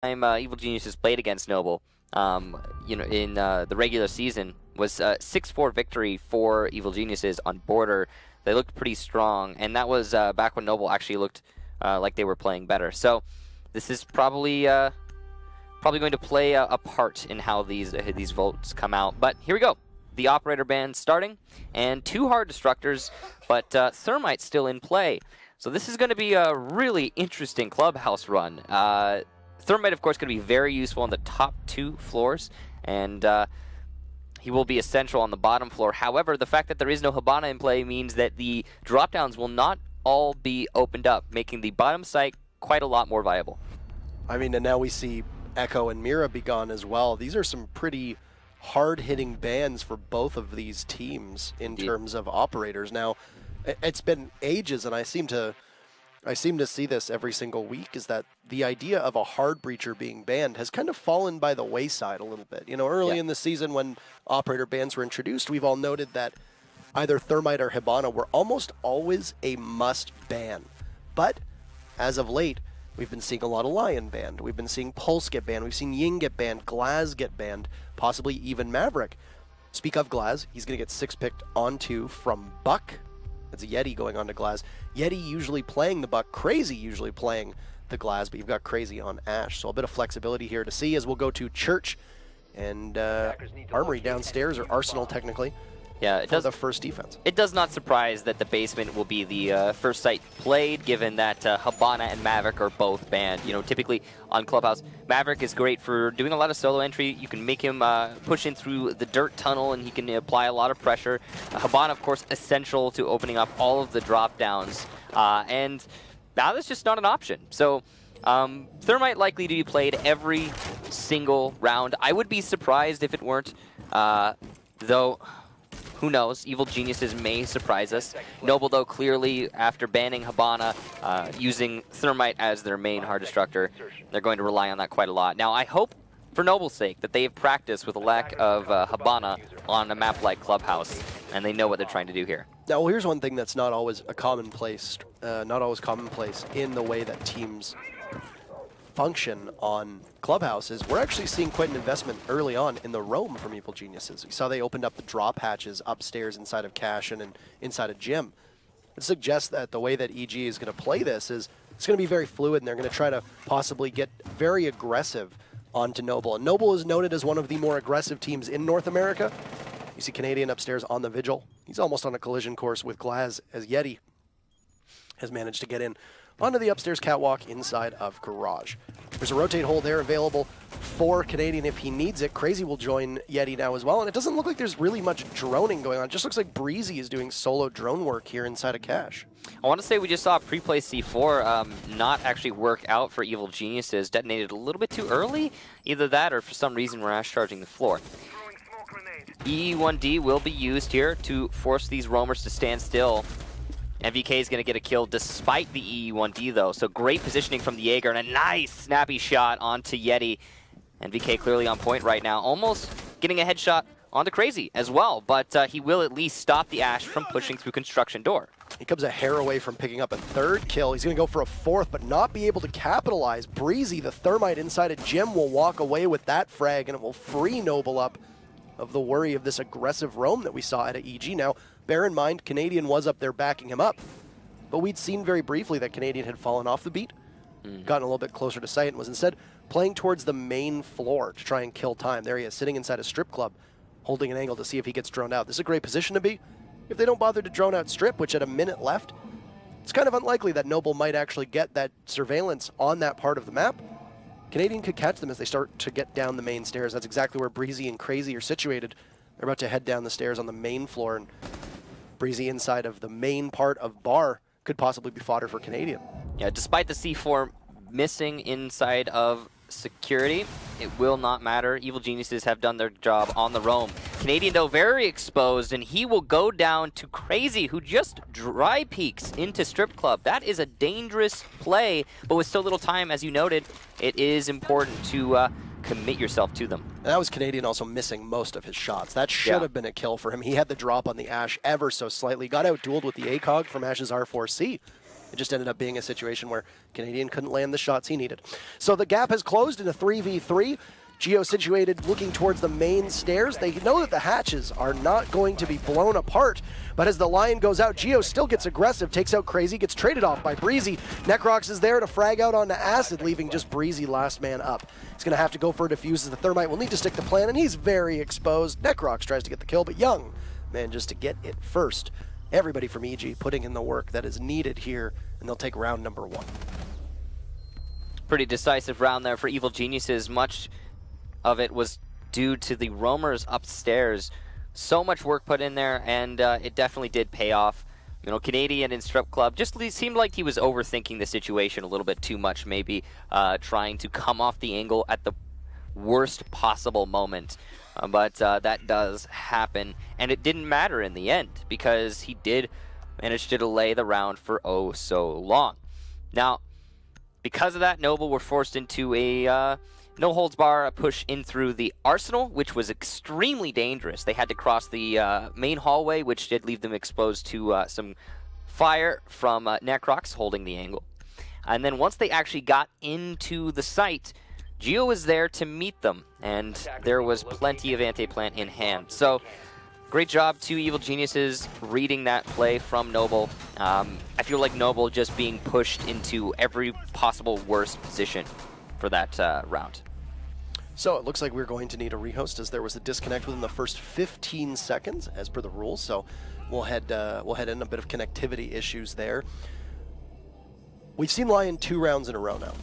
time Evil Geniuses played against Noble, in the regular season, was a 6-4 victory for Evil Geniuses on Border. They looked pretty strong, and that was back when Noble actually looked like they were playing better. So this is probably going to play a part in how these votes come out. But here we go. The Operator ban starting, and 2 hard destructors, but Thermite still in play. So this is going to be a really interesting clubhouse run. Thermite, of course, going to be very useful on the top 2 floors, and he will be essential on the bottom floor. However, the fact that there is no Hibana in play means that the drop-downs will not all be opened up, making the bottom site quite a lot more viable. I mean, and now we see Echo and Mira be gone as well. These are some pretty hard-hitting bans for both of these teams in terms of operators. Now, it's been ages, and I seem to see this every single week, is that the idea of a hard breacher being banned has kind of fallen by the wayside a little bit. You know, early in the season when operator bans were introduced, we've all noted that either Thermite or Hibana were almost always a must ban. But as of late, we've been seeing a lot of Lion banned. We've been seeing Pulse get banned. We've seen Ying get banned, Glaz get banned, possibly even Maverick. Speak of Glaz, he's going to get 6-picked onto from Buck. It's a Yeti going on to Glaz. Yeti usually playing the Buck, Crazy usually playing the Glaz, but you've got Crazy on Ash. So a bit of flexibility here to see as we'll go to Church and Armory downstairs, or Arsenal technically. Yeah, it does the first defense. It does not surprise that the basement will be the first site played, given that Hibana and Maverick are both banned. You know, typically on Clubhouse, Maverick is great for doing a lot of solo entry. You can make him push in through the dirt tunnel, and he can apply a lot of pressure. Hibana, of course, essential to opening up all of the drop downs, and now that's just not an option. So Thermite likely to be played every single round. I would be surprised if it weren't, though. Who knows? Evil Geniuses may surprise us. Noble, though, clearly, after banning Hibana, using Thermite as their main hard destructor, they're going to rely on that quite a lot. Now, I hope, for Noble's sake, that they have practiced with a lack of Hibana on a map like Clubhouse, and they know what they're trying to do here. Now, well, here's one thing that's not always a commonplace, in the way that teams function on Clubhouse is we're actually seeing quite an investment early on in the roam from Evil Geniuses. We saw they opened up the drop hatches upstairs inside of Cash and inside of Gym. It suggests that the way that EG is going to play this is it's going to be very fluid, and they're going to try to possibly get very aggressive onto Noble. And Noble is noted as one of the more aggressive teams in North America. You see Canadian upstairs on the Vigil. He's almost on a collision course with Glaz as Yeti has managed to get in onto the upstairs catwalk inside of Garage. There's a rotate hole there available for Canadian if he needs it. Crazy will join Yeti now as well, and it doesn't look like there's really much droning going on. It just looks like Breezy is doing solo drone work here inside of Cash. I want to say we just saw pre-play C4 not actually work out for Evil Geniuses. Detonated a little bit too early. Either that or for some reason we're Ash charging the floor. E1D will be used here to force these roamers to stand still. MVK is going to get a kill despite the E1D, though. So great positioning from the Jaeger, and a nice snappy shot onto Yeti. MVK clearly on point right now, almost getting a headshot onto Crazy as well, but he will at least stop the Ash from pushing through construction door. He comes a hair away from picking up a 3rd kill. He's going to go for a 4th, but not be able to capitalize. Breezy, the Thermite inside of Gym, will walk away with that frag, and it will free Noble up of the worry of this aggressive roam that we saw at EG. Now, bear in mind, Canadian was up there backing him up, but we'd seen very briefly that Canadian had fallen off the beat, gotten a little bit closer to sight, and was instead playing towards the main floor to try and kill time. There he is, sitting inside a strip club, holding an angle to see if he gets droned out. This is a great position to be. If they don't bother to drone out strip, which at a minute left, it's kind of unlikely that Noble might actually get that surveillance on that part of the map. Canadian could catch them as they start to get down the main stairs. That's exactly where Breezy and Crazy are situated. They're about to head down the stairs on the main floor, and Breezy inside of the main part of Bar could possibly be fodder for Canadian. Yeah, despite the C4 missing inside of security, it will not matter. Evil Geniuses have done their job on the roam. Canadian, though, very exposed, and he will go down to Crazy, who just dry peeks into Strip Club. That is a dangerous play, but with so little time, as you noted, it is important to commit yourself to them. And that was Canadian also missing most of his shots. That should have been a kill for him. He had the drop on the Ash ever so slightly. Got out-dueled with the ACOG from Ash's R4C. It just ended up being a situation where Canadian couldn't land the shots he needed. So the gap has closed in a 3v3. Geo situated looking towards the main stairs. They know that the hatches are not going to be blown apart, but as the Lion goes out, Geo still gets aggressive, takes out Crazy, gets traded off by Breezy. Necrox is there to frag out onto Acid, leaving just Breezy last man up. He's going to have to go for a defuse as the Thermite will need to stick to plan, and he's very exposed. Necrox tries to get the kill, but Young manages to get it first. Everybody from EG putting in the work that is needed here, and they'll take round number 1. Pretty decisive round there for Evil Geniuses. Much of it was due to the roamers upstairs. So much work put in there, and it definitely did pay off. You know, Canadian in Strip Club just seemed like he was overthinking the situation a little bit too much, maybe trying to come off the angle at the worst possible moment. But that does happen, and it didn't matter in the end because he did manage to delay the round for oh so long. Now, because of that, Noble were forced into a no-holds-bar push in through the Arsenal, which was extremely dangerous. They had to cross the main hallway, which did leave them exposed to some fire from Necrox holding the angle. And then once they actually got into the site, Geo was there to meet them, and there was plenty of anti-plant in hand. So, great job to Evil Geniuses reading that play from Noble. I feel like Noble just being pushed into every possible worst position for that round. So it looks like we're going to need a rehost as there was a disconnect within the first 15 seconds as per the rules. So we'll head in a bit of connectivity issues there. We've seen Lion 2 rounds in a row now.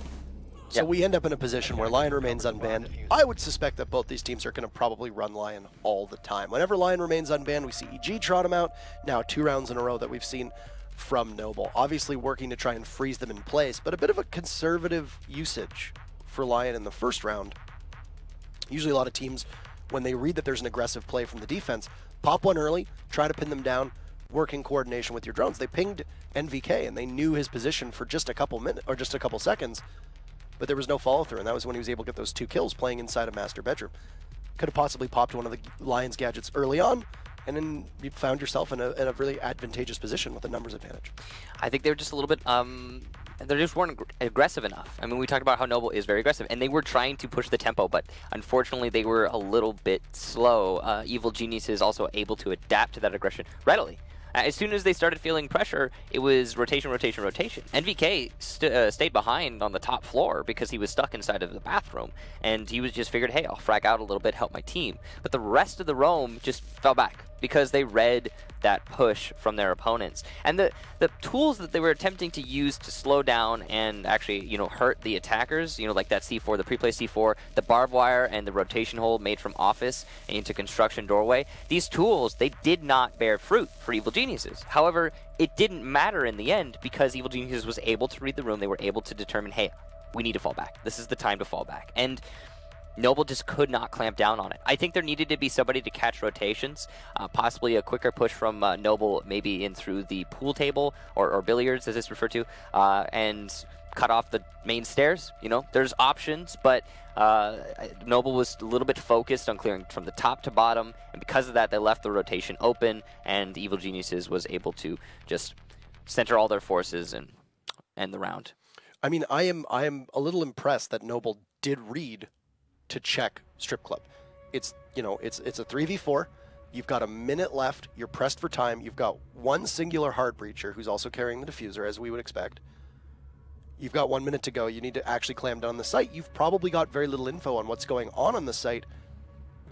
So we end up in a position where Lion remains unbanned. I would suspect that both these teams are going to probably run Lion all the time. Whenever Lion remains unbanned, we see EG trot him out. Now 2 rounds in a row that we've seen from Noble. Obviously working to try and freeze them in place, but a bit of a conservative usage for Lion in the first round. Usually a lot of teams, when they read that there's an aggressive play from the defense, pop one early, try to pin them down, work in coordination with your drones. They pinged NVK and they knew his position for just a couple minutes or just a couple seconds, but there was no follow through, and that was when he was able to get those 2 kills playing inside a master bedroom. Could have possibly popped one of the Lions gadgets early on, and then you found yourself in a really advantageous position with a numbers advantage. I think they were just a little bit they just weren't aggressive enough. I mean, we talked about how Noble is very aggressive, and they were trying to push the tempo, but unfortunately they were a little bit slow. Evil Genius is also able to adapt to that aggression readily. As soon as they started feeling pressure, it was rotation, rotation, rotation. NVK stayed behind on the top floor because he was stuck inside of the bathroom, and he was just figured, hey, I'll frag out a little bit, help my team. But the rest of the roam just fell back because they read that push from their opponents. And the tools that they were attempting to use to slow down and actually, you know, hurt the attackers, you know, like that C4, the pre-play C4, the barbed wire and the rotation hole made from office into construction doorway, these tools, they did not bear fruit for Evil Geniuses. However, it didn't matter in the end because Evil Geniuses was able to read the room. They were able to determine, hey, we need to fall back. This is the time to fall back. And Noble just could not clamp down on it. I think there needed to be somebody to catch rotations, possibly a quicker push from Noble, maybe in through the pool table or billiards, as it's referred to, and cut off the main stairs. You know, there's options, but Noble was a little bit focused on clearing from the top to bottom, and because of that, they left the rotation open, and Evil Geniuses was able to just center all their forces and end the round. I mean, I am a little impressed that Noble did read to check Strip Club. It's, you know, it's a 3v4. You've got a minute left. You're pressed for time. You've got one singular hard breacher who's also carrying the diffuser, as we would expect. You've got 1 minute to go. You need to actually clam down the site. You've probably got very little info on what's going on the site.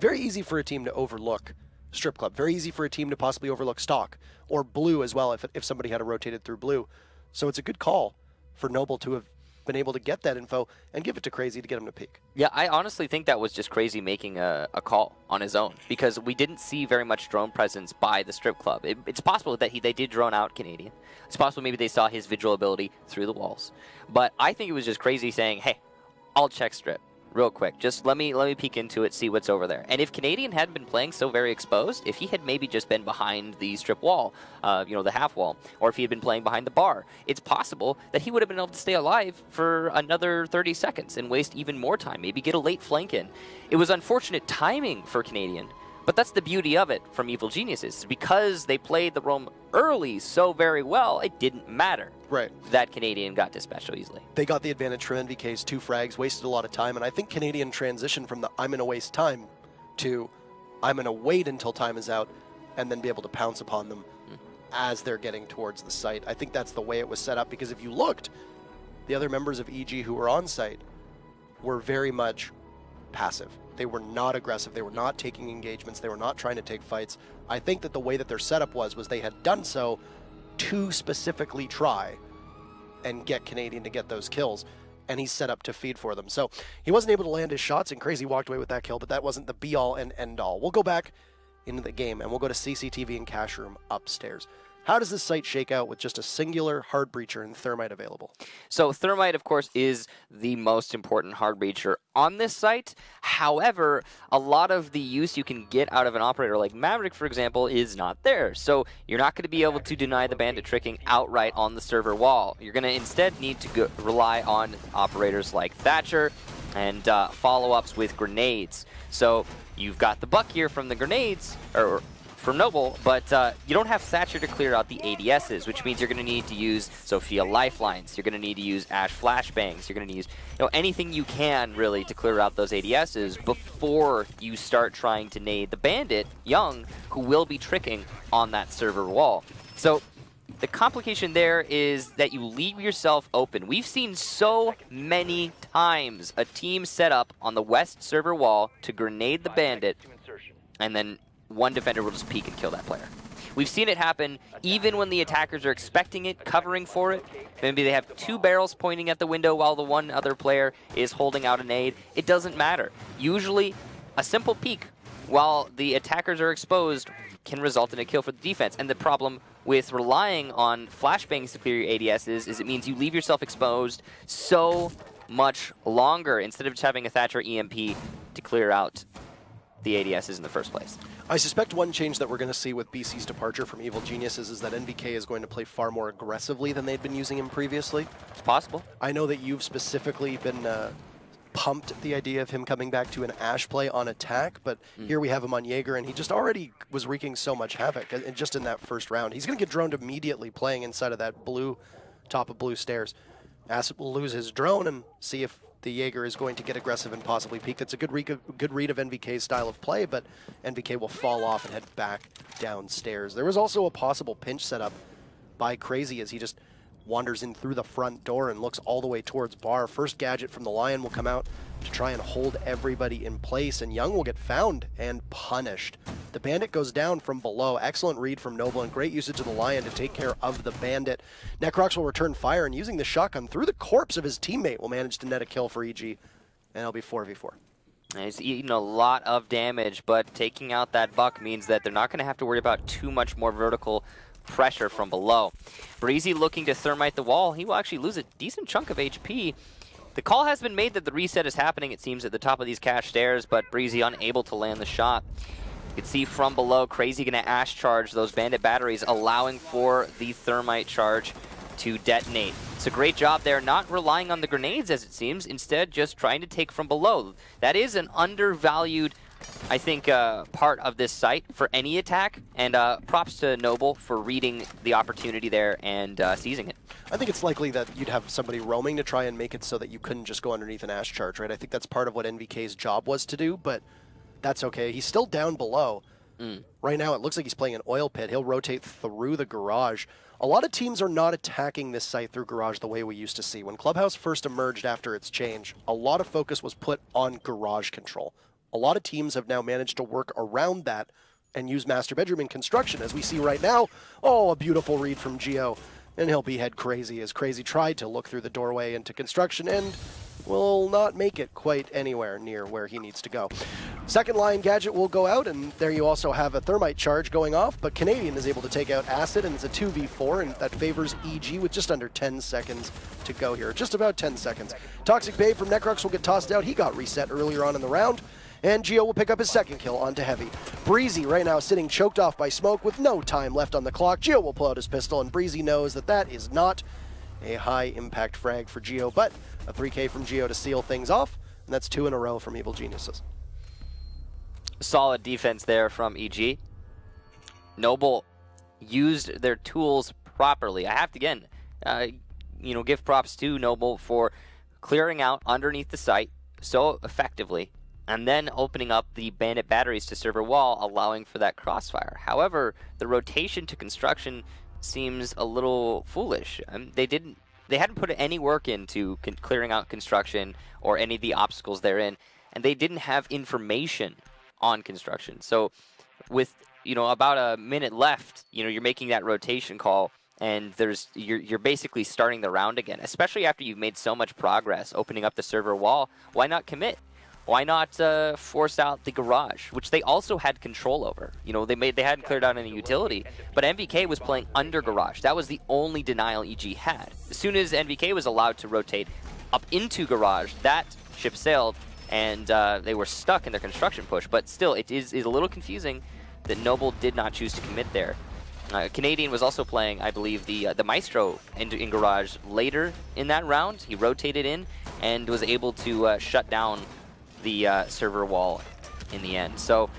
Very easy for a team to overlook Strip Club. Very easy for a team to possibly overlook Stock or Blue as well if somebody had rotated through Blue. So it's a good call for Noble to have been able to get that info and give it to Crazy to get him to peek. Yeah, I honestly think that was just Crazy making a call on his own because we didn't see very much drone presence by the Strip Club. It's possible that they did drone out Canadian. It's possible maybe they saw his visual ability through the walls. But I think it was just Crazy saying, hey, I'll check Strip real quick. Just let me peek into it, see what's over there. And if Canadian hadn't been playing so very exposed, if he had maybe just been behind the strip wall, you know, the half wall, or if he had been playing behind the bar, it's possible that he would have been able to stay alive for another 30 seconds and waste even more time, maybe get a late flank in. It was unfortunate timing for Canadian, But that's the beauty of it from Evil Geniuses. Because they played the roam early so very well, it didn't matter. Right. That Canadian got dispatched so easily. They got the advantage from NVK's 2 frags, wasted a lot of time, and I think Canadian transitioned from the I'm going to waste time to I'm going to wait until time is out and then be able to pounce upon them as they're getting towards the site. I think that's the way it was set up, because if you looked, the other members of EG who were on site were very much passive. They were not aggressive. They were not taking engagements. They were not trying to take fights. I think that the way that their setup was they had done so to specifically try and get Canadian to get those kills, and he's set up to feed for them. So he wasn't able to land his shots, and Crazy walked away with that kill, but that wasn't the be-all and end-all. We'll go back into the game, and we'll go to CCTV and Cash Room upstairs. How does this site shake out with just a singular hard breacher and Thermite available? So Thermite, of course, is the most important hard breacher on this site. However, a lot of the use you can get out of an operator like Maverick, for example, is not there. So you're not going to be able to deny the bandit tricking outright on the server wall. You're going to instead need to rely on operators like Thatcher and follow-ups with grenades. So you've got the buck here from the grenades, or from Noble, but you don't have Thatcher to clear out the ADSs, which means you're going to need to use Sophia Lifelines. You're going to need to use Ash Flashbangs. You're going to use anything you can, really, to clear out those ADSs before you start trying to nade the bandit, Young, who will be tricking on that server wall. So the complication there is that you leave yourself open. We've seen so many times a team set up on the west server wall to grenade the bandit, and then one defender will just peek and kill that player. We've seen it happen even when the attackers are expecting it, covering for it. Maybe they have 2 barrels pointing at the window while the one other player is holding out a nade. It doesn't matter. Usually, a simple peek while the attackers are exposed can result in a kill for the defense. And the problem with relying on flashbangs to clear your ADSs is it means you leave yourself exposed so much longer instead of just having a Thatcher EMP to clear out the ADSs in the first place. I suspect one change that we're going to see with BC's departure from Evil Geniuses is that NVK is going to play far more aggressively than they'd been using him previously. It's possible. I know that you've specifically been pumped at the idea of him coming back to an Ash play on attack, but here we have him on Jaeger, and he just already was wreaking so much havoc and just in that first round. He's going to get droned immediately playing inside of that blue, top of blue stairs. Acid will lose his drone and see if the Jaeger is going to get aggressive and possibly peek. That's a good read of NVK's style of play, but NVK will fall off and head back downstairs. There was also a possible pinch setup by Crazy as he just wanders in through the front door and looks all the way towards Bar. First gadget from the Lion will come out to try and hold everybody in place, and Young will get found and punished. The Bandit goes down from below. Excellent read from Noble and great usage of the Lion to take care of the Bandit. Necrox will return fire, and using the shotgun through the corpse of his teammate will manage to net a kill for EG, and it'll be 4v4. He's eaten a lot of damage, but taking out that buck means that they're not going to have to worry about too much more vertical pressure from below. Breezy looking to thermite the wall. He will actually lose a decent chunk of HP. The call has been made that the reset is happening, it seems, at the top of these cache stairs, but Breezy unable to land the shot. You can see from below, Crazy going to Ash charge those Bandit batteries, allowing for the thermite charge to detonate. It's a great job there, not relying on the grenades as it seems, instead just trying to take from below. That is an undervalued, I think, part of this site for any attack, and props to Noble for reading the opportunity there and seizing it. I think it's likely that you'd have somebody roaming to try and make it so that you couldn't just go underneath an Ash charge, right? I think that's part of what NVK's job was to do, but that's okay. He's still down below. Right now, it looks like he's playing an oil pit. He'll rotate through the garage. A lot of teams are not attacking this site through garage the way we used to see. When Clubhouse first emerged after its change, a lot of focus was put on garage control. A lot of teams have now managed to work around that and use master bedroom in construction, as we see right now. Oh, a beautiful read from Geo. And he'll behead Crazy, as Crazy tried to look through the doorway into construction and will not make it quite anywhere near where he needs to go. Second line gadget will go out, and there you also have a thermite charge going off, but Canadian is able to take out Acid, and it's a 2v4, and that favors EG with just under 10 seconds to go here. Just about 10 seconds. Toxic Babe from Necrox will get tossed out. He got reset earlier on in the round. And Geo will pick up his second kill onto Heavy. Breezy right now sitting choked off by smoke with no time left on the clock. Geo will pull out his pistol, and Breezy knows that that is not a high impact frag for Geo, but a 3K from Geo to seal things off, and that's 2 in a row from Evil Geniuses. solid defense there from EG. Noble used their tools properly. I have to, again, give props to Noble for clearing out underneath the site so effectively, and then opening up the bandit batteries to server wall, allowing for that crossfire. However, the rotation to construction seems a little foolish. They hadn't put any work into clearing out construction or any of the obstacles therein, and they didn't have information on construction. So with about a minute left, you're making that rotation call, and you're basically starting the round again, especially after you've made so much progress opening up the server wall. Why not commit? Why not force out the garage, which they also had control over? They hadn't cleared out any utility, but NVK was playing under garage. That was the only denial EG had. As soon as NVK was allowed to rotate up into garage, that ship sailed, and they were stuck in their construction push. But still, it is a little confusing that Noble did not choose to commit there. Canadian was also playing, I believe, the Maestro in garage later in that round. He rotated in and was able to shut down the server wall in the end. So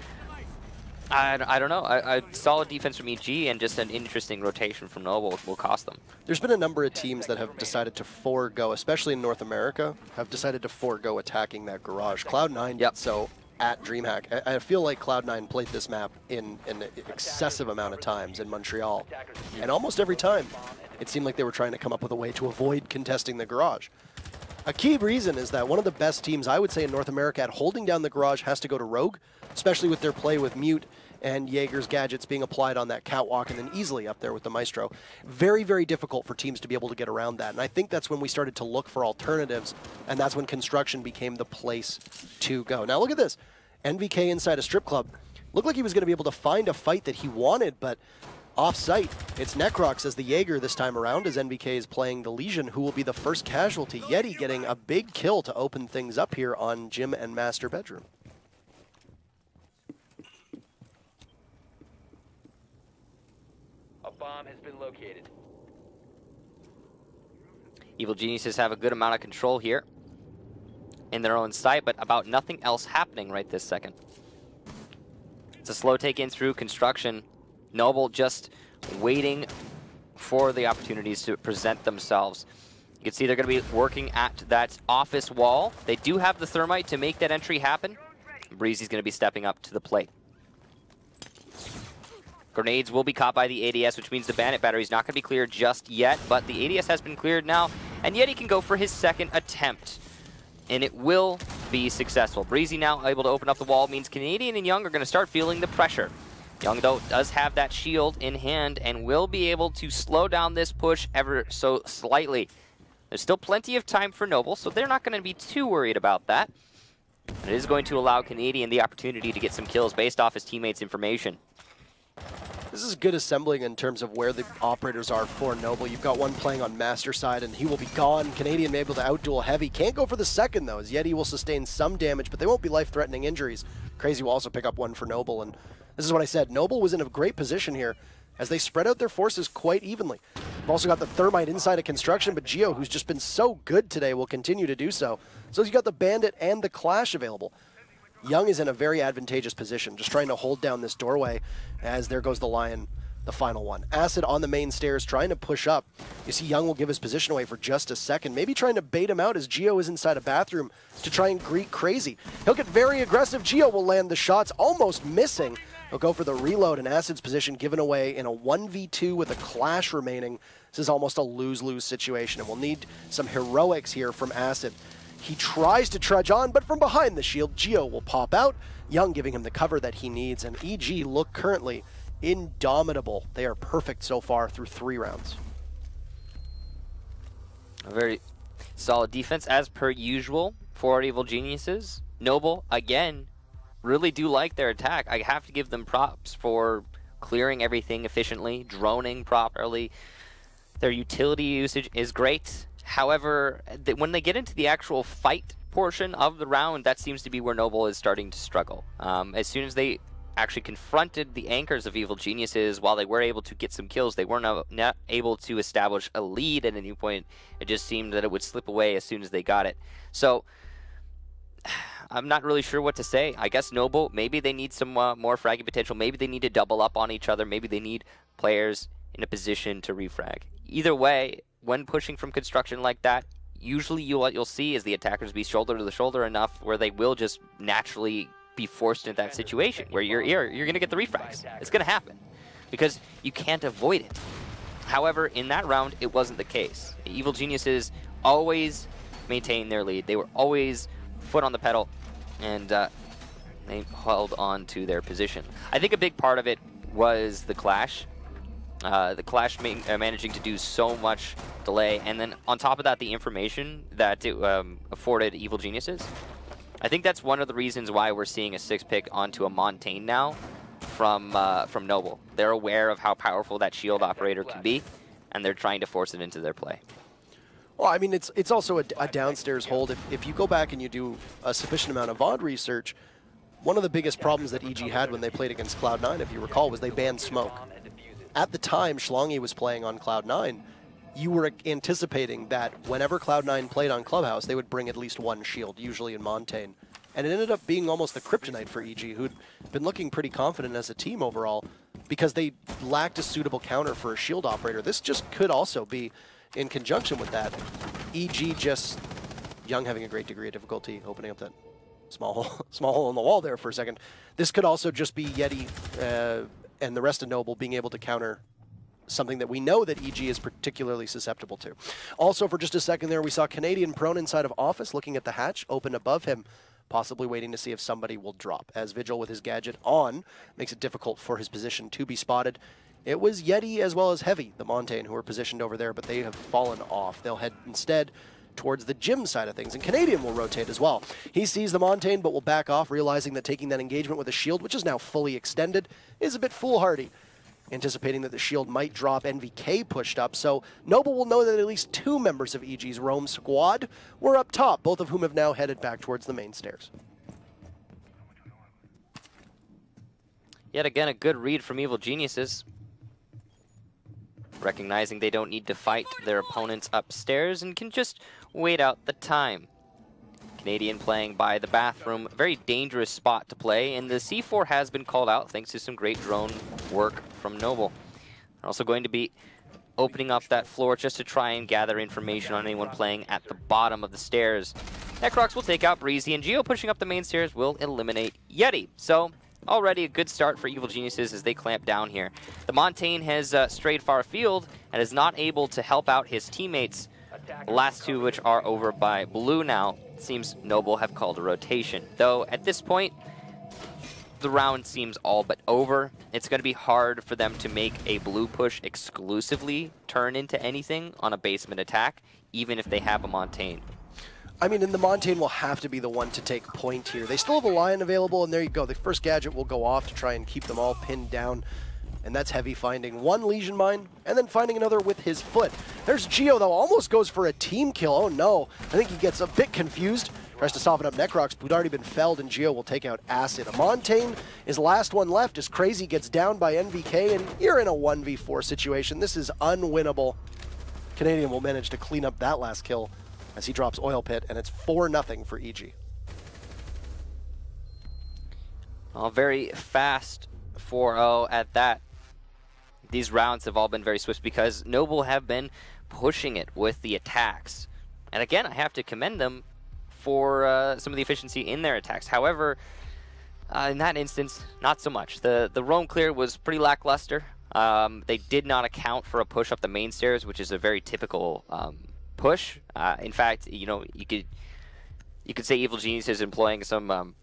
I don't know. A solid defense from EG and just an interesting rotation from Noble will cost them. There's been a number of teams that have decided to forego, especially in North America, have decided to forego attacking that garage. Cloud9 did so at DreamHack. I feel like Cloud9 played this map in an excessive amount of times in Montreal. And almost every time, it seemed like they were trying to come up with a way to avoid contesting the garage. A key reason is that one of the best teams, I would say, in North America at holding down the garage has to go to Rogue, especially with their play with Mute and Jaeger's gadgets being applied on that catwalk and then easily up there with the Maestro. Very, very difficult for teams to be able to get around that. And I think that's when we started to look for alternatives, and that's when construction became the place to go. Now look at this. NVK inside a strip club. Looked like he was going to be able to find a fight that he wanted, but off-site, it's Necrox as the Jaeger this time around, as NVK is playing the Legion, who will be the first casualty. Yeti getting a big kill to open things up here on Gym and Master Bedroom. A bomb has been located. Evil Geniuses have a good amount of control here in their own site, but about nothing else happening right this second. It's a slow take in through construction. Noble just waiting for the opportunities to present themselves. You can see they're going to be working at that office wall. They do have the thermite to make that entry happen. Breezy's going to be stepping up to the plate. Grenades will be caught by the ADS, which means the bandit battery is not going to be cleared just yet, but the ADS has been cleared now, and Yeti can go for his second attempt, and it will be successful. Breezy now able to open up the wall means Canadian and Young are going to start feeling the pressure. Young, though, does have that shield in hand and will be able to slow down this push ever so slightly. There's still plenty of time for Noble, so they're not going to be too worried about that. It is going to allow Canadian the opportunity to get some kills based off his teammates' information. This is good assembling in terms of where the operators are for Noble. You've got one playing on Master side, and he will be gone. Canadian may be able to outduel Heavy. Can't go for the second, though, as Yeti will sustain some damage, but they won't be life-threatening injuries. Crazy will also pick up one for Noble, and this is what I said. Noble was in a great position here as they spread out their forces quite evenly. We've also got the thermite inside of construction, but Geo, who's just been so good today, will continue to do so. So you've got the Bandit and the Clash available. Young is in a very advantageous position, just trying to hold down this doorway as there goes the Lion, the final one. Acid on the main stairs, trying to push up. You see Young will give his position away for just a second, maybe trying to bait him out as Geo is inside a bathroom to try and greet Crazy. He'll get very aggressive. Geo will land the shots, almost missing. He'll go for the reload, and Acid's position given away in a 1v2 with a Clash remaining. This is almost a lose-lose situation, and we'll need some heroics here from Acid. He tries to trudge on, but from behind the shield, Geo will pop out. Young giving him the cover that he needs, and EG look currently indomitable. They are perfect so far through 3 rounds. A very solid defense as per usual for our Evil Geniuses. Noble, again, really do like their attack. I have to give them props for clearing everything efficiently, droning properly. Their utility usage is great. However, when they get into the actual fight portion of the round, that seems to be where Noble is starting to struggle. As soon as they actually confronted the anchors of Evil Geniuses, while they were able to get some kills, they were not able to establish a lead at any point. It just seemed that it would slip away as soon as they got it. So, I'm not really sure what to say. I guess Noble, maybe they need some more fragging potential. Maybe they need to double up on each other. Maybe they need players in a position to refrag. Either way, when pushing from construction like that, usually what you'll see is the attackers be shoulder to shoulder enough where they will just naturally be forced into that situation where you're going to get the refrags. It's going to happen because you can't avoid it. However, in that round, it wasn't the case. The Evil Geniuses always maintained their lead. They were always foot on the pedal, and they held on to their position. I think a big part of it was the Clash. The Clash managing to do so much delay, and then on top of that, the information that it afforded Evil Geniuses. I think that's one of the reasons why we're seeing a 6-pick onto a Montaigne now from Noble. They're aware of how powerful that shield operator can be, and they're trying to force it into their play. Well, I mean, it's also a downstairs hold. If you go back and you do a sufficient amount of VOD research, one of the biggest problems that EG had when they played against Cloud9, if you recall, was they banned smoke. At the time Schlongy was playing on Cloud9, you were anticipating that whenever Cloud9 played on Clubhouse, they would bring at least one shield, usually in Montaigne. And it ended up being almost the kryptonite for EG, who'd been looking pretty confident as a team overall, because they lacked a suitable counter for a shield operator. This just could also be in conjunction with that. EG just, Young having a great degree of difficulty opening up that small hole in the wall there for a second. This could also just be Yeti and the rest of Noble being able to counter something that we know that EG is particularly susceptible to. Also, for just a second there, we saw Canadian prone inside of Office, looking at the hatch open above him, possibly waiting to see if somebody will drop. As Vigil with his gadget on makes it difficult for his position to be spotted. It was Yeti as well as Heavy, the Montaigne, who are positioned over there, but they have fallen off. They'll head instead towards the gym side of things, and Canadian will rotate as well. He sees the Montaigne, but will back off, realizing that taking that engagement with a shield, which is now fully extended, is a bit foolhardy. Anticipating that the shield might drop, NVK pushed up, so Noble will know that at least 2 members of EG's Roam squad were up top, both of whom have now headed back towards the main stairs. Yet again, a good read from Evil Geniuses. Recognizing they don't need to fight their opponents upstairs and can just wait out the time. Canadian playing by the bathroom, very dangerous spot to play, and the C4 has been called out thanks to some great drone work from Noble. They're also going to be opening up that floor just to try and gather information on anyone playing at the bottom of the stairs. Necrox will take out Breezy, and Geo pushing up the main stairs will eliminate Yeti. So already a good start for Evil Geniuses as they clamp down here. The Montaigne has strayed far afield and is not able to help out his teammates. The last 2 which are over by blue now. It seems Noble have called a rotation. Though at this point, the round seems all but over. It's going to be hard for them to make a blue push exclusively turn into anything on a basement attack, even if they have a Montaigne. I mean, and the Montaigne will have to be the one to take point here. They still have a Lion available, and there you go. The first gadget will go off to try and keep them all pinned down. And that's Heavy finding 1 Legion Mine, and then finding another with his foot. There's Geo, though, almost goes for a team kill. Oh, no. I think he gets a bit confused. Tries to soften up Necrox, who'd already been felled, and Geo will take out Acid. A Montaigne is last one left as Crazy gets down by NVK, and you're in a 1v4 situation. This is unwinnable. Canadian will manage to clean up that last kill as he drops Oil Pit, and it's 4-0 for EG. Well, very fast 4-0 at that. These rounds have all been very swift because Noble have been pushing it with the attacks. And again, I have to commend them for some of the efficiency in their attacks. However, in that instance, not so much. The roam clear was pretty lackluster. They did not account for a push up the main stairs, which is a very typical push. In fact, you know, you could say Evil Genius is employing some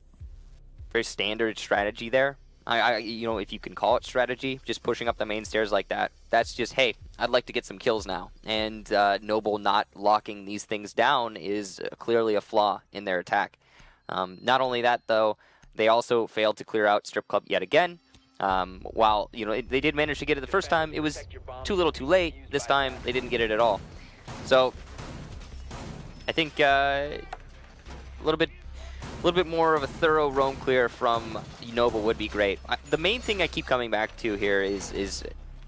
very standard strategy there. You know, if you can call it strategy, just pushing up the main stairs like that. That's just, hey, I'd like to get some kills now. And Noble not locking these things down is clearly a flaw in their attack. Not only that, though, they also failed to clear out Strip Club yet again. While, you know, they did manage to get it the first time, it was too little too late. This time, they didn't get it at all. So, I think a little bit more of a thorough roam clear from Noble would be great. The main thing I keep coming back to here is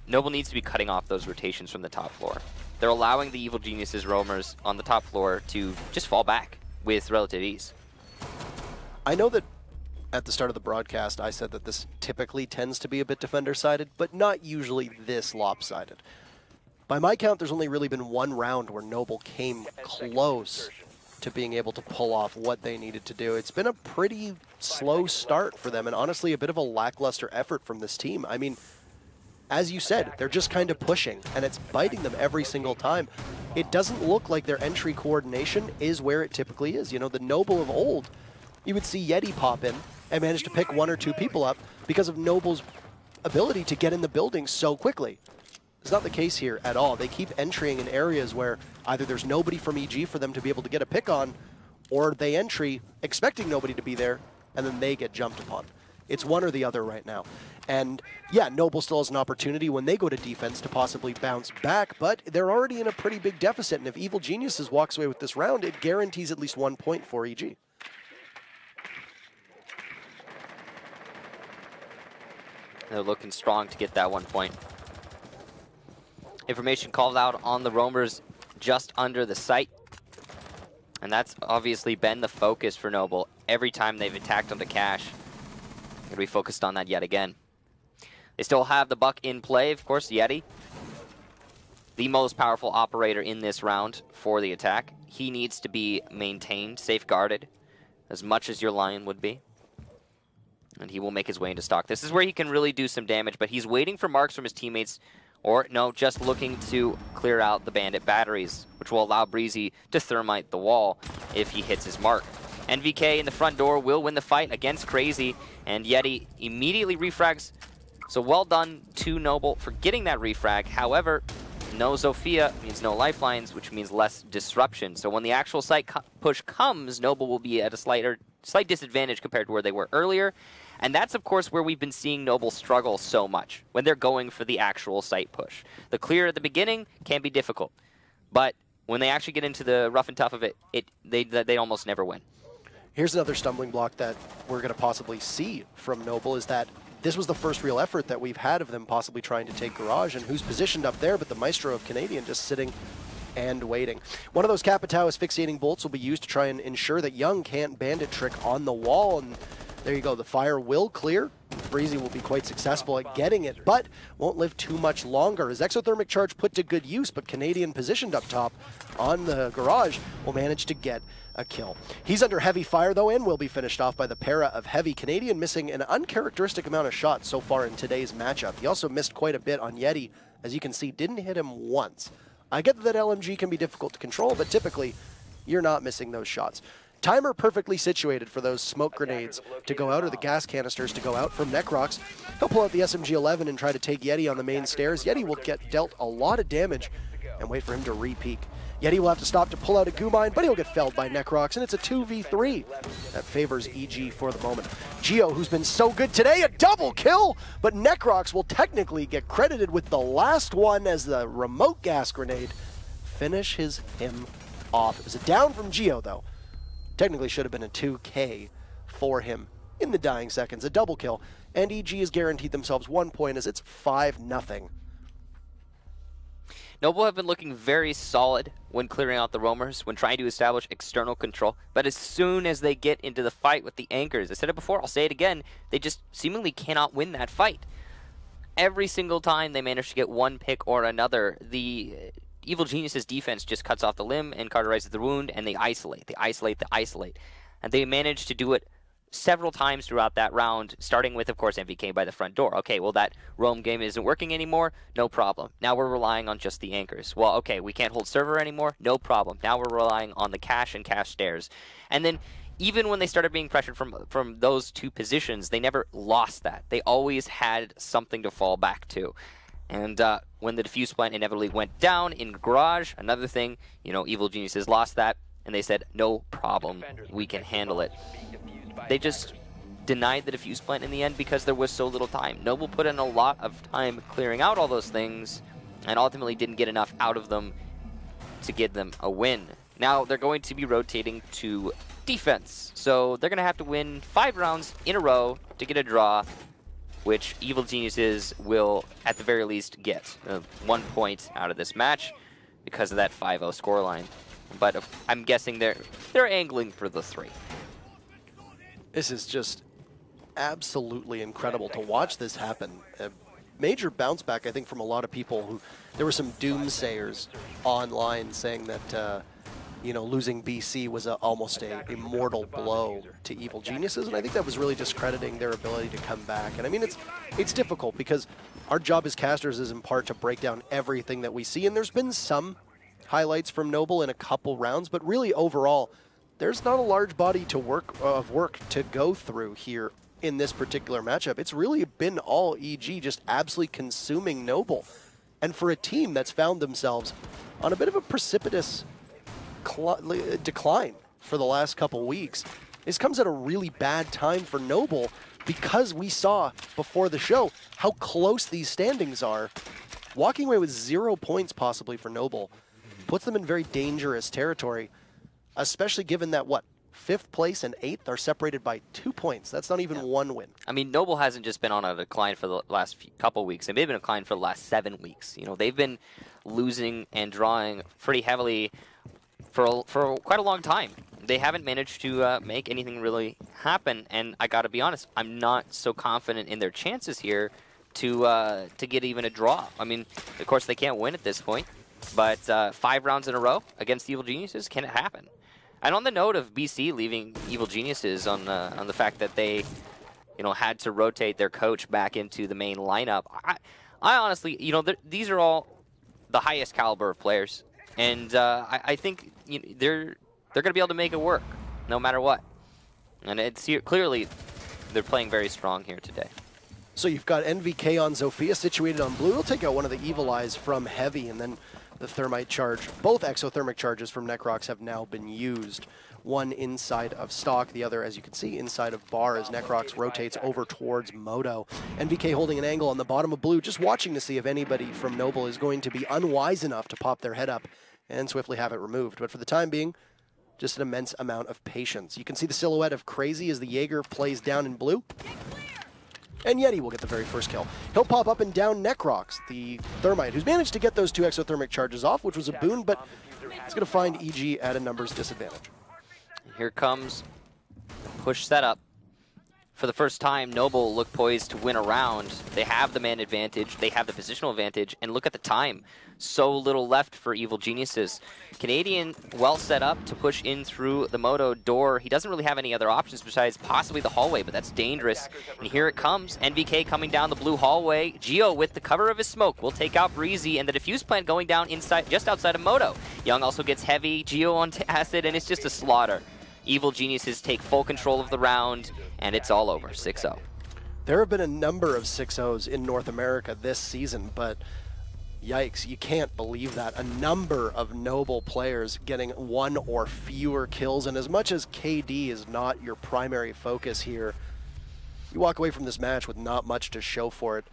Noble needs to be cutting off those rotations from the top floor. They're allowing the Evil Geniuses roamers on the top floor to just fall back with relative ease. I know that at the start of the broadcast, I said that this typically tends to be a bit defender-sided, but not usually this lopsided. By my count, there's only really been one round where Noble came close to being able to pull off what they needed to do. It's been a pretty slow start for them, and honestly, a bit of a lackluster effort from this team. I mean, as you said, they're just kind of pushing, and it's biting them every single time. It doesn't look like their entry coordination is where it typically is. You know, the Noble of old, you would see Yeti pop in and manage to pick 1 or 2 people up because of Noble's ability to get in the building so quickly. It's not the case here at all. They keep entering in areas where either there's nobody from EG for them to be able to get a pick on, or they entry expecting nobody to be there, and then they get jumped upon. It's one or the other right now. And yeah, Noble still has an opportunity when they go to defense to possibly bounce back, but they're already in a pretty big deficit, and if Evil Geniuses walks away with this round, it guarantees at least 1 point for EG. They're looking strong to get that 1 point. Information called out on the roamers just under the site. And that's obviously been the focus for Noble every time they've attacked on the cache. Gonna be focused on that yet again. They still have the buck in play, of course, Yeti. The most powerful operator in this round for the attack. He needs to be maintained, safeguarded, as much as your Lion would be. And he will make his way into stock. This is where he can really do some damage, but he's waiting for marks from his teammates, or no, just looking to clear out the bandit batteries, which will allow Breezy to thermite the wall if he hits his mark. NVK in the front door will win the fight against Crazy, and Yeti immediately refrags. So well done to Noble for getting that refrag. However, no Zofia means no lifelines, which means less disruption. So when the actual site push comes, Noble will be at a slight disadvantage compared to where they were earlier. And that's, of course, where we've been seeing Noble struggle so much, when they're going for the actual site push. The clear at the beginning can be difficult, but when they actually get into the rough and tough of it, they almost never win. Here's another stumbling block that we're going to possibly see from Noble, is that this was the first real effort that we've had of them possibly trying to take Garage, and who's positioned up there but the Maestro of Canadian just sitting and waiting. One of those Capitao asphyxiating bolts will be used to try and ensure that Young can't bandit trick on the wall, and there you go, the fire will clear. Breezy will be quite successful at getting it, but won't live too much longer. His exothermic charge put to good use, but Canadian positioned up top on the Garage will manage to get a kill. He's under heavy fire though, and will be finished off by the para of Heavy. Canadian missing an uncharacteristic amount of shots so far in today's matchup. He also missed quite a bit on Yeti. As you can see, didn't hit him once. I get that LMG can be difficult to control, but typically you're not missing those shots. Timer perfectly situated for those smoke grenades to go out, or the gas canisters to go out from Necrox. He'll pull out the SMG-11 and try to take Yeti on the main stairs. Yeti will get dealt a lot of damage and wait for him to re-peek. Yeti will have to stop to pull out a goo mine, but he'll get felled by Necrox, and it's a 2v3. That favors EG for the moment. Geo, who's been so good today, a double kill, but Necrox will technically get credited with the last one as the remote gas grenade finishes him off. It was a down from Geo, though. Technically should have been a 2K for him in the dying seconds. A double kill, and EG has guaranteed themselves 1 point as it's 5-0. Noble have been looking very solid when clearing out the roamers, when trying to establish external control. But as soon as they get into the fight with the anchors, I said it before, I'll say it again, they just seemingly cannot win that fight. Every single time they manage to get one pick or another, the Evil Geniuses defense just cuts off the limb and cauterizes the wound, and they isolate. And they manage to do it several times throughout that round, starting with, of course, MVK by the front door. Okay, well, that roam game isn't working anymore. No problem. Now we're relying on just the anchors. Well, okay, we can't hold server anymore. No problem. Now we're relying on the cache and cache stairs. And then even when they started being pressured from those two positions, they never lost that. They always had something to fall back to. And when the defuse plant inevitably went down in Garage, another thing, you know, Evil Geniuses lost that, and they said, no problem, we can handle it. They just denied the defuse plant in the end because there was so little time. Noble put in a lot of time clearing out all those things, and ultimately didn't get enough out of them to get them a win. Now they're going to be rotating to defense, so they're going to have to win 5 rounds in a row to get a draw, which Evil Geniuses will, at the very least, get 1 point out of this match because of that 5-0 scoreline. But I'm guessing they're angling for the 3. This is just absolutely incredible to watch this happen. A major bounce back, I think, from a lot of people who, there were some doomsayers online saying that, you know, losing BC was almost a mortal blow to Evil Geniuses, and I think that was really discrediting their ability to come back. And I mean, it's difficult because our job as casters is in part to break down everything that we see, and there's been some highlights from Noble in a couple rounds, but really overall, there's not a large body of work to go through here in this particular matchup. It's really been all EG just absolutely consuming Noble. And for a team that's found themselves on a bit of a precipitous decline for the last couple weeks, this comes at a really bad time for Noble because we saw before the show how close these standings are. Walking away with 0 points possibly for Noble puts them in very dangerous territory, especially given that, what, 5th place and 8th are separated by 2 points. That's not even one win. I mean, Noble hasn't just been on a decline for the last couple weeks. They've been on a decline for the last 7 weeks. You know, they've been losing and drawing pretty heavily for quite a long time. They haven't managed to make anything really happen, and I got to be honest, I'm not so confident in their chances here to get even a draw. I mean, of course, they can't win at this point, but 5 rounds in a row against Evil Geniuses, can it happen? And on the note of BC leaving Evil Geniuses on the fact that they, you know, had to rotate their coach back into the main lineup, I honestly, you know, these are all the highest caliber of players, and I think, you know, they're going to be able to make it work no matter what. And it's clearly they're playing very strong here today. So you've got NVK on Zofia situated on blue. He'll take out one of the Evil Eyes from Heavy, and then the Thermite charge. Both exothermic charges from Necrox have now been used. One inside of Stock, the other, as you can see, inside of Bar as Necrox rotates over towards Moto. NVK holding an angle on the bottom of blue, just watching to see if anybody from Noble is going to be unwise enough to pop their head up and swiftly have it removed. But for the time being, just an immense amount of patience. You can see the silhouette of Crazy as the Jaeger plays down in blue. And Yeti will get the very first kill. He'll pop up and down Necrox, the Thermite, who's managed to get those 2 exothermic charges off, which was a boon, but he's going to find EG at a numbers disadvantage. Here comes the push setup. For the first time, Noble look poised to win a round. They have the man advantage, they have the positional advantage, and look at the time. So little left for Evil Geniuses. Canadian well set up to push in through the Moto door. He doesn't really have any other options besides possibly the hallway, but that's dangerous. And here it comes. NVK coming down the blue hallway. Geo with the cover of his smoke will take out Breezy, and the defuse plant going down inside, just outside of Moto. Young also gets Heavy, Geo on acid, and it's just a slaughter. Evil Geniuses take full control of the round, and it's all over, 6-0. There have been a number of 6-0s in North America this season, but yikes, you can't believe that. A number of Noble players getting 1 or fewer kills, and as much as KD is not your primary focus here, you walk away from this match with not much to show for it.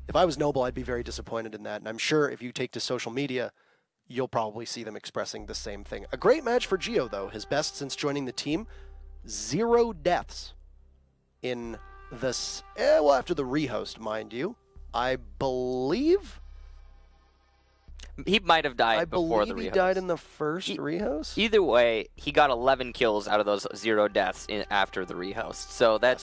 If I was Noble, I'd be very disappointed in that, and I'm sure if you take to social media, you'll probably see them expressing the same thing. A great match for Geo, though. His best since joining the team. 0 deaths in this, well, after the rehost, mind you. I believe he might have died before the rehost. He died in the first rehost? Either way, he got 11 kills out of those 0 deaths after the rehost. So that's